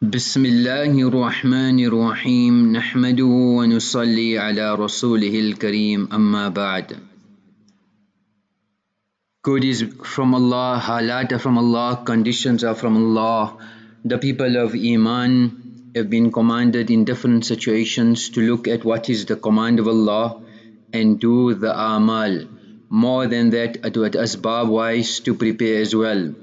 بسم الله الرحمن الرحيم نحمده ونصلي على رسوله الكريم أما بعد. Good is from Allah, halat are from Allah, conditions are from Allah. The people of Iman have been commanded in different situations to look at what is the command of Allah and do the amal. More than that, at asbab wise to prepare as well.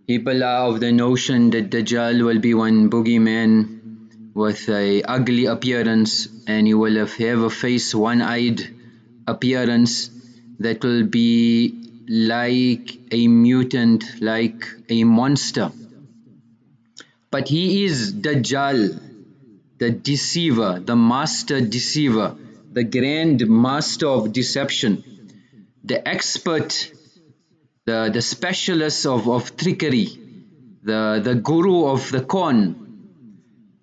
People are of the notion that Dajjal will be one boogeyman with a ugly appearance, and he will have a face one-eyed appearance that will be like a mutant, like a monster. But he is Dajjal, the deceiver, the master deceiver, the grand master of deception, the expert, the specialist of trickery, the guru of the con.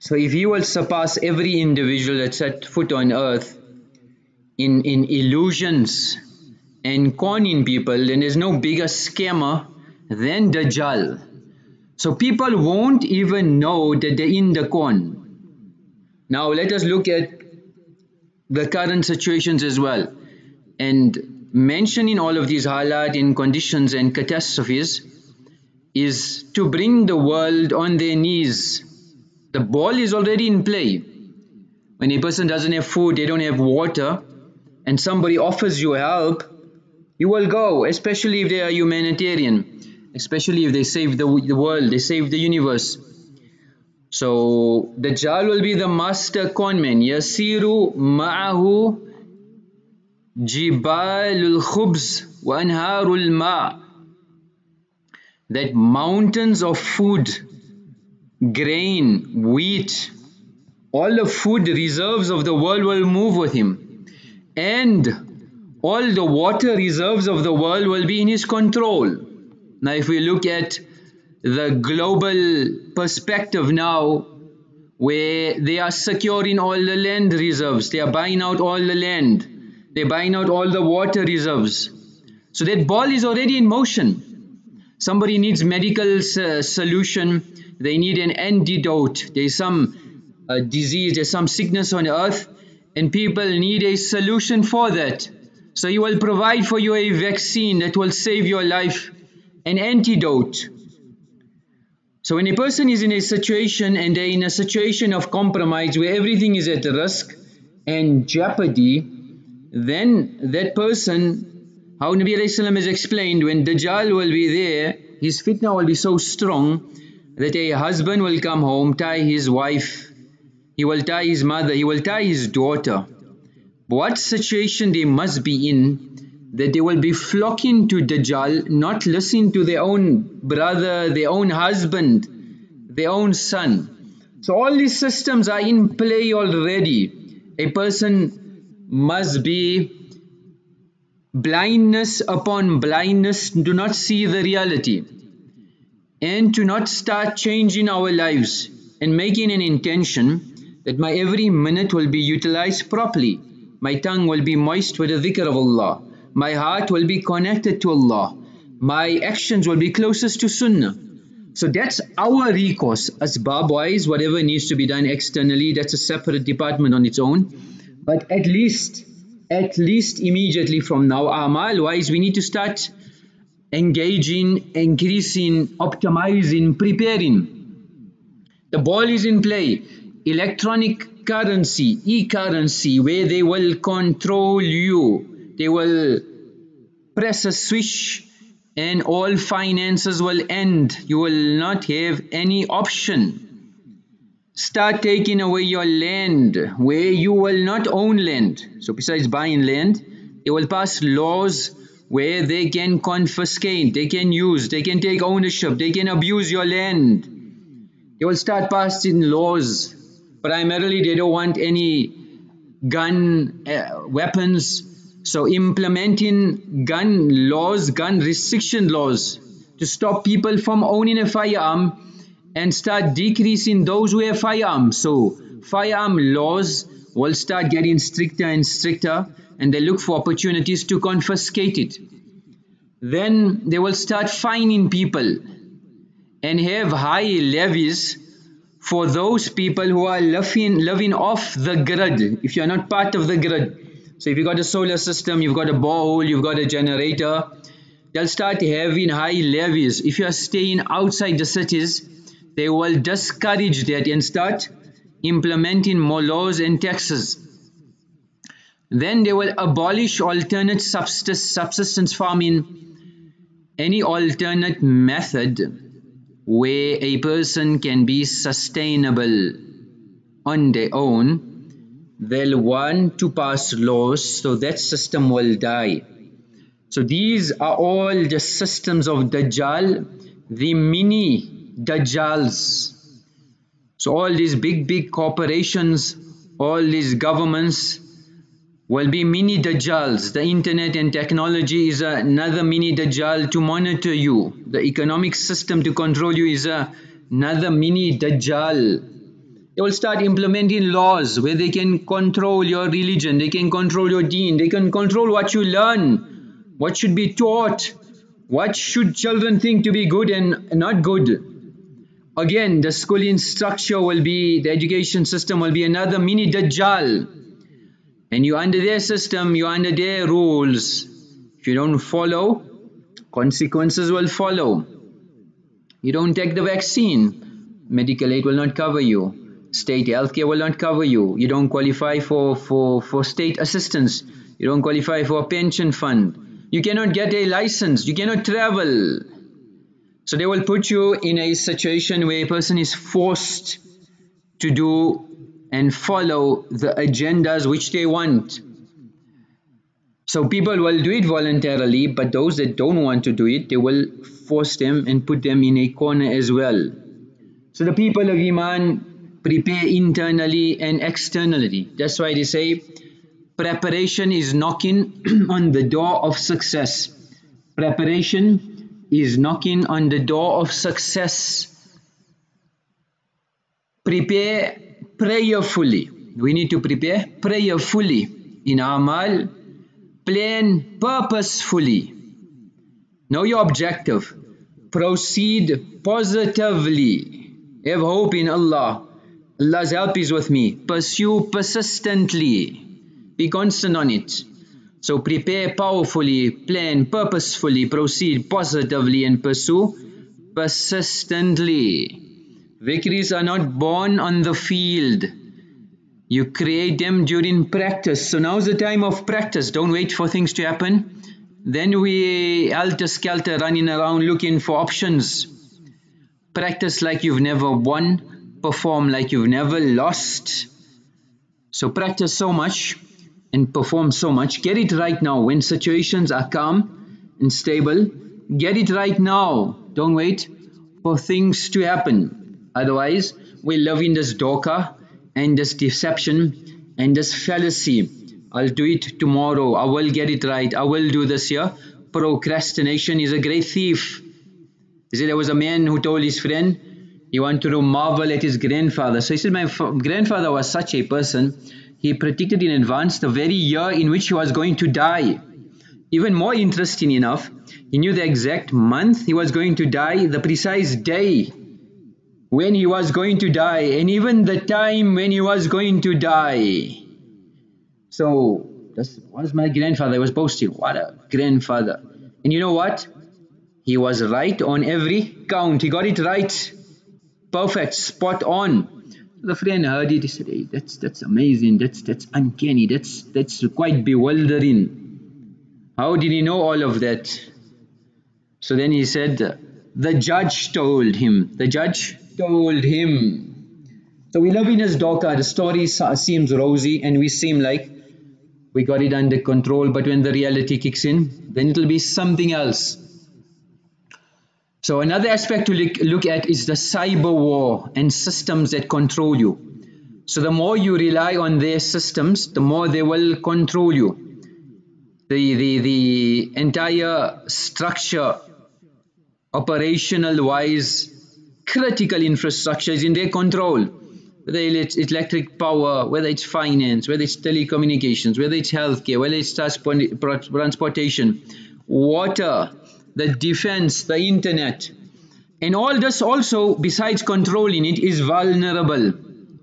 So if he will surpass every individual that set foot on earth in illusions and conning people, then there's no bigger scammer than Dajjal. So people won't even know that they're in the con. Now let us look at the current situations as well. And mentioning all of these halat and conditions and catastrophes is to bring the world on their knees. The ball is already in play. When a person doesn't have food, they don't have water, and somebody offers you help, you will go, especially if they are humanitarian, especially if they save the world, they save the universe. So Dajjal will be the master conman. Yasiru ma'ahu Jibalul Khubz wa Anharul Ma, that mountains of food, grain, wheat, all the food reserves of the world will move with him, and all the water reserves of the world will be in his control. Now if we look at the global perspective now, where they are securing all the land reserves, they are buying out all the land, they're buying out all the water reserves. So that ball is already in motion. Somebody needs medical solution, they need an antidote, there's some disease, there's some sickness on earth, and people need a solution for that. So he will provide for you a vaccine that will save your life, an antidote. So when a person is in a situation and they're in a situation of compromise where everything is at risk and jeopardy, then that person, how Nabi Alayhi Salam has explained, when Dajjal will be there, his fitna will be so strong that a husband will come home, tie his wife, he will tie his mother, he will tie his daughter. What situation they must be in, that they will be flocking to Dajjal, not listening to their own brother, their own husband, their own son. So all these systems are in play already. A person must be blindness upon blindness to not see the reality, and to not start changing our lives and making an intention that my every minute will be utilized properly. My tongue will be moist with the dhikr of Allah, my heart will be connected to Allah, my actions will be closest to Sunnah. So that's our recourse. Asbab wise, whatever needs to be done externally, that's a separate department on its own. But at least immediately from now, amal wise, we need to start engaging, increasing, optimizing, preparing. The ball is in play. Electronic currency, e-currency, where they will control you. They will press a switch and all finances will end. You will not have any option. Start taking away your land where you will not own land. So besides buying land, they will pass laws where they can confiscate, they can use, they can take ownership, they can abuse your land. They will start passing laws. Primarily they don't want any gun weapons. So implementing gun laws, gun restriction laws to stop people from owning a firearm, and start decreasing those who have firearms. So firearm laws will start getting stricter and stricter, and they look for opportunities to confiscate it. Then they will start fining people and have high levies for those people who are living off the grid. If you are not part of the grid, so if you got a solar system, you've got a borehole, you've got a generator, they'll start having high levies. If you are staying outside the cities, they will discourage that and start implementing more laws and taxes. Then they will abolish alternate subsistence farming, any alternate method where a person can be sustainable on their own. They'll want to pass laws so that system will die. So these are all the systems of Dajjal, the mini dajjals. So all these big corporations, all these governments will be mini dajjals. The internet and technology is another mini dajjal to monitor you. The economic system to control you is another mini dajjal. They will start implementing laws where they can control your religion, they can control your deen, they can control what you learn, what should be taught, what should children think to be good and not good. Again, the schooling structure will be, the education system will be another mini dajjal. And you're under their system, you're under their rules. If you don't follow, consequences will follow. You don't take the vaccine, medical aid will not cover you. State healthcare will not cover you. You don't qualify for state assistance. You don't qualify for a pension fund. You cannot get a license. You cannot travel. So they will put you in a situation where a person is forced to do and follow the agendas which they want. So people will do it voluntarily, but those that don't want to do it, they will force them and put them in a corner as well. So the people of Iman prepare internally and externally. That's why they say preparation is knocking on the door of success. Preparation is knocking on the door of success. Prepare prayerfully. We need to prepare prayerfully. In Amal, plan purposefully. Know your objective. Proceed positively. Have hope in Allah. Allah's help is with me. Pursue persistently. Be constant on it. So prepare powerfully, plan purposefully, proceed positively and pursue persistently. Victories are not born on the field. You create them during practice. So now's the time of practice. Don't wait for things to happen. Then we helter-skelter running around looking for options. Practice like you've never won. Perform like you've never lost. So practice so much and perform so much. Get it right now. When situations are calm and stable, get it right now. Don't wait for things to happen. Otherwise, we live in this doka and this deception and this fallacy. I'll do it tomorrow. I will get it right. I will do this here. Procrastination is a great thief. He said there was a man who told his friend he wanted to marvel at his grandfather. So he said, my grandfather was such a person. He predicted in advance the very year in which he was going to die. Even more interesting enough, he knew the exact month he was going to die, the precise day when he was going to die, and even the time when he was going to die. So this was my grandfather. He was boasting, what a grandfather. And you know what? He was right on every count. He got it right. Perfect, spot on. The friend heard it. He said, hey, that's amazing. That's uncanny. That's quite bewildering. How did he know all of that? So then he said, the judge told him. The judge told him. So we live in his doka. The story seems rosy and we seem like we got it under control, but when the reality kicks in, then it'll be something else. So another aspect to look at is the cyber war and systems that control you. So the more you rely on their systems, the more they will control you. The entire structure, operational wise, critical infrastructure is in their control. Whether it's electric power, whether it's finance, whether it's telecommunications, whether it's healthcare, whether it's transportation, water, the defense, the internet, And all this also, besides controlling it, is vulnerable.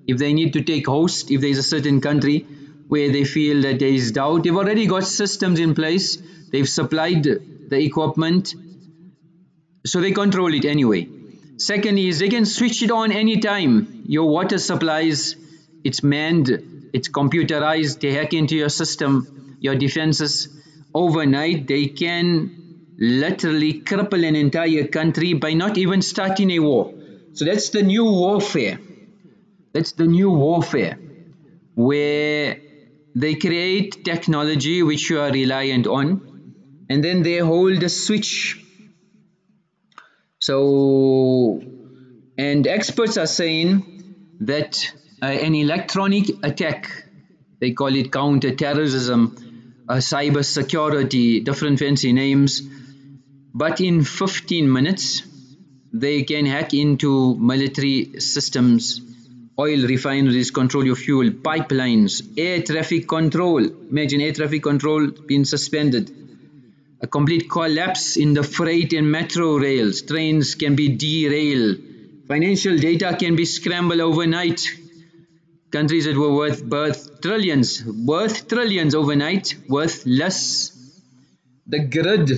If they need to take host, if there is a certain country where they feel that there is doubt, they've already got systems in place, they've supplied the equipment, so they control it anyway. Second is they can switch it on anytime. Your water supplies, it's manned, it's computerized, they hack into your system, your defenses. Overnight, they can literally cripple an entire country by not even starting a war. So that's the new warfare. That's the new warfare, where they create technology which you are reliant on, and then they hold a switch. So, and experts are saying that an electronic attack, they call it counter-terrorism, cyber security, different fancy names, but in 15 minutes they can hack into military systems, oil refineries, control your fuel, pipelines, air traffic control. Imagine air traffic control being suspended. A complete collapse in the freight and metro rails. Trains can be derailed. Financial data can be scrambled overnight. Countries that were worth trillions overnight, worth less. The grid,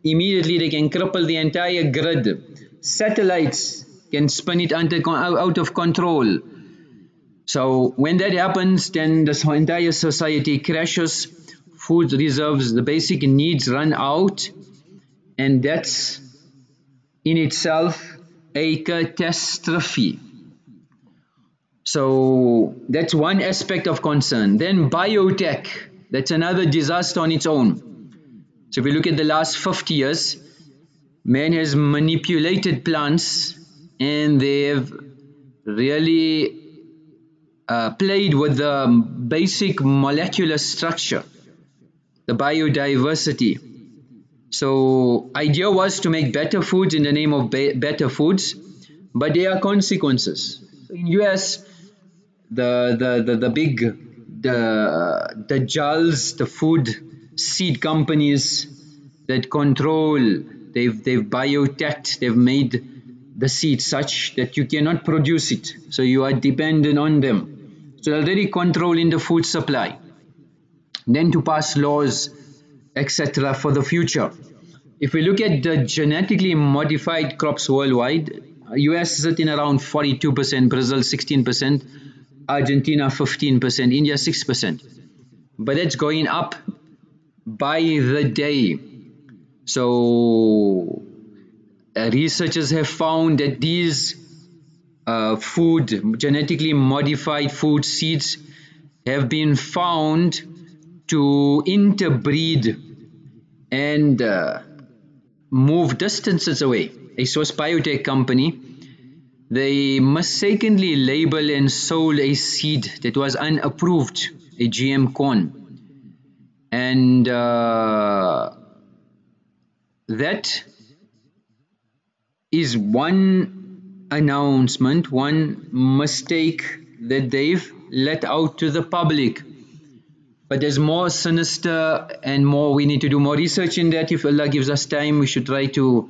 immediately they can cripple the entire grid. Satellites can spin it out of control. So when that happens, then the entire society crashes, food reserves, the basic needs run out, and that's in itself a catastrophe. So that's one aspect of concern. Then biotech, that's another disaster on its own. So if we look at the last 50 years, man has manipulated plants, and they've really played with the basic molecular structure, the biodiversity. So idea was to make better foods in the name of better foods, but there are consequences. In US, the big dajjals, the food seed companies that control, they've bioteched, they've made the seed such that you cannot produce it, so you are dependent on them. So they're already controlling the food supply. Then to pass laws, etc. for the future. If we look at the genetically modified crops worldwide, US is sitting around 42%, Brazil 16%, Argentina 15%, India 6%. But that's going up by the day. So researchers have found that these genetically modified food seeds have been found to interbreed and move distances away. A Swiss biotech company, they mistakenly labeled and sold a seed that was unapproved, a GM corn, and that is one announcement, one mistake that they've let out to the public. But there's more sinister and more. We need to do more research in that. If Allah gives us time, we should try to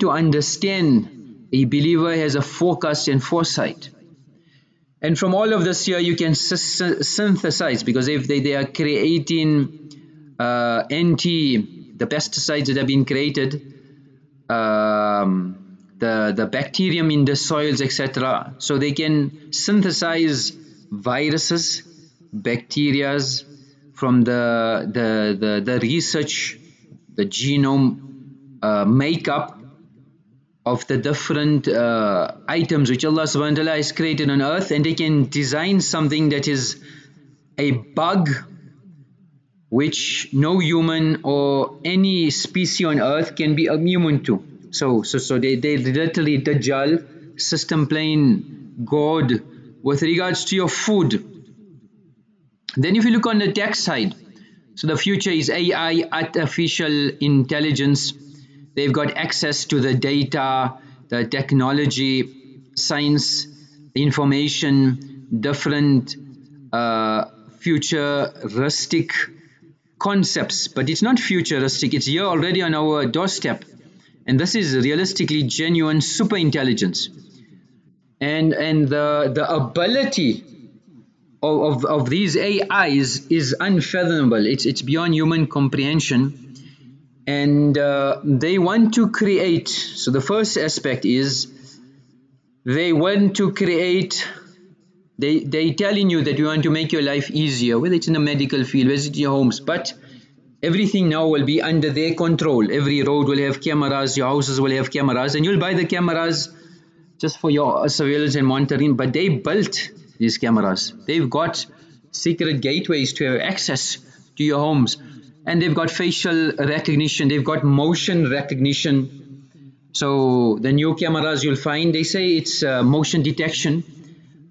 understand. A believer has a forecast and foresight. And from all of this here, you can synthesize, because if they are creating the pesticides that have been created, the bacterium in the soils, etc. So they can synthesize viruses, bacterias from the research, the genome makeup of the different items which Allah subhanahu wa ta'ala has created on earth, and they can design something that is a bug which no human or any species on earth can be immune to. So they literally dajjal, system playing God with regards to your food. Then if you look on the tech side, so the future is AI, artificial intelligence. They've got access to the data, the technology, science, information, different futuristic concepts. But it's not futuristic, it's here already on our doorstep. and this is realistically genuine super intelligence, and the ability of these AIs is unfathomable. It's beyond human comprehension, and they want to create. So the first aspect is they want to create. They telling you that we want to make your life easier, whether it's in the medical field, whether it's in your homes, but everything now will be under their control. Every road will have cameras, your houses will have cameras, and you'll buy the cameras just for your surveillance and monitoring, but they built these cameras. They've got secret gateways to have access to your homes, and they've got facial recognition, they've got motion recognition. So the new cameras you'll find, they say it's motion detection,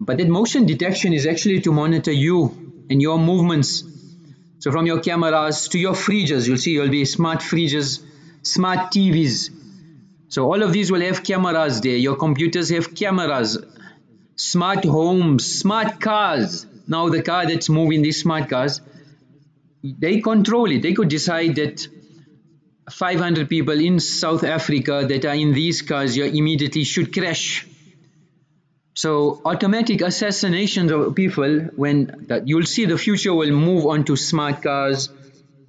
but that motion detection is actually to monitor you and your movements. So from your cameras to your fridges, you'll see you'll be smart fridges, smart TVs. So all of these will have cameras there. Your computers have cameras, smart homes, smart cars. Now the car that's moving, these smart cars, they control it. They could decide that 500 people in South Africa that are in these cars, you immediately should crash. So automatic assassinations of people, when that you'll see the future will move on to smart cars,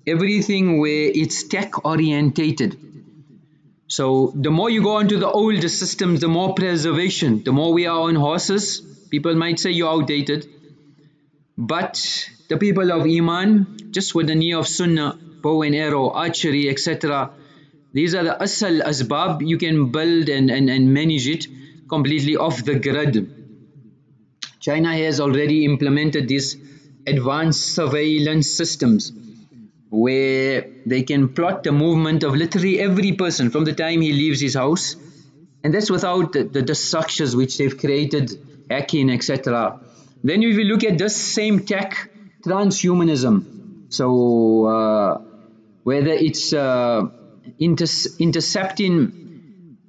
everything where it's tech orientated. So the more you go into the older systems, the more preservation. The more we are on horses, people might say you're outdated, but the people of Iman, just with the knee of Sunnah, bow and arrow, archery, etc., these are the asal asbab. You can build and manage it completely off the grid. China has already implemented these advanced surveillance systems where they can plot the movement of literally every person from the time he leaves his house, and that's without the structures which they've created, hacking, etc. Then if you look at this same tech, transhumanism, so whether it's intercepting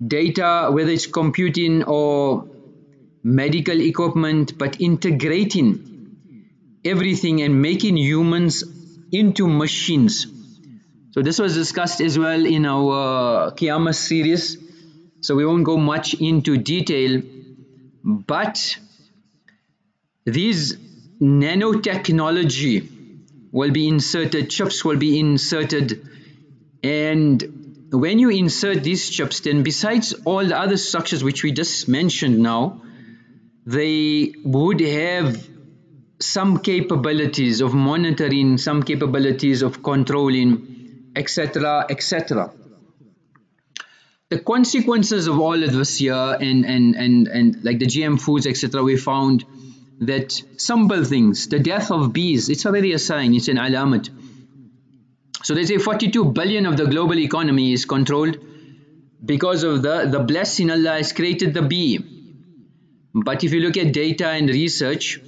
data, whether it's computing or medical equipment, but integrating everything and making humans into machines. So this was discussed as well in our Qiyamah series, so we won't go much into detail, but these nanotechnology will be inserted, chips will be inserted, and when you insert these chips, then besides all the other structures which we just mentioned now, they would have some capabilities of monitoring, some capabilities of controlling, etc., etc. The consequences of all of this here and like the GM foods, etc., we found that simple things, the death of bees, it's already a sign, it's an alamat. So they say 42 billion of the global economy is controlled because of the blessing Allah has created the bee. But if you look at data and research,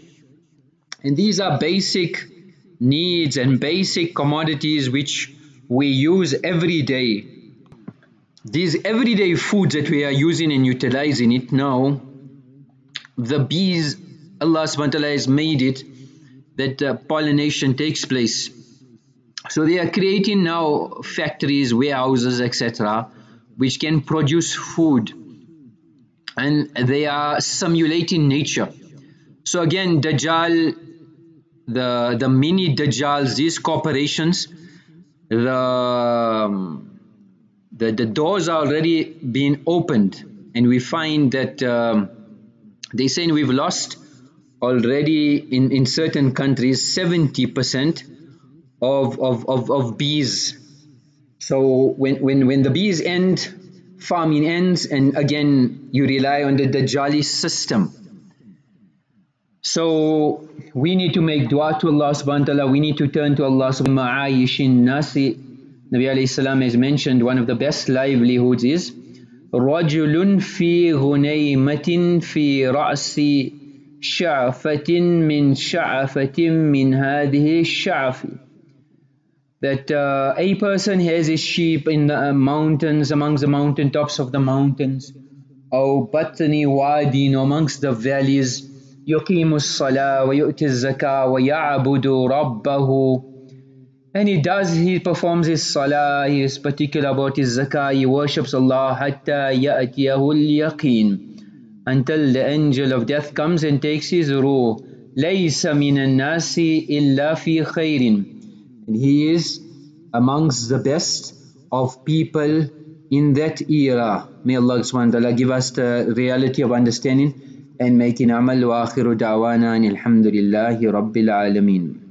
and these are basic needs and basic commodities which we use every day. These everyday foods that we are using and utilizing it now, the bees, Allah subhanahu wa ta'ala has made it that pollination takes place. So they are creating now factories, warehouses, etc., which can produce food, and they are simulating nature. So again, Dajjal, the mini Dajjals, these corporations, the doors are already being opened, and we find that they say we've lost already in certain countries 70% of bees. So when the bees end, farming ends, and again you rely on the Dajjali system. So we need to make dua to Allah subhanahu wa ta'ala, we need to turn to Allah subhanahu wa ta'ala. Nabi alayhi salam has mentioned one of the best livelihoods is رَجُلٌ فِي غُنَيْمَةٍ فِي رَأْسِ شَعْفَةٍ مِّن شَعْفَةٍ مِّن هَذِهِ الشَّعْفِ. That a person has a sheep in the mountains, amongst the mountain tops of the mountains, أو بطن وادٍ, amongst the valleys, يقيم الصلاة ويؤتي الزكاة ويعبد ربه, And he performs his salah, he is particular about his zakah, he worships Allah hatta ya'tiyahu al-yaqeen, until the angel of death comes and takes his ruh. لَيْسَ مِنَ النَّاسِ إِلَّا فِي خَيْرٍ. And he is amongst the best of people in that era. May Allah subhanahu wa ta'ala give us the reality of understanding and making amal. Wa akhiru da'wana alhamdulillahi rabbil alameen.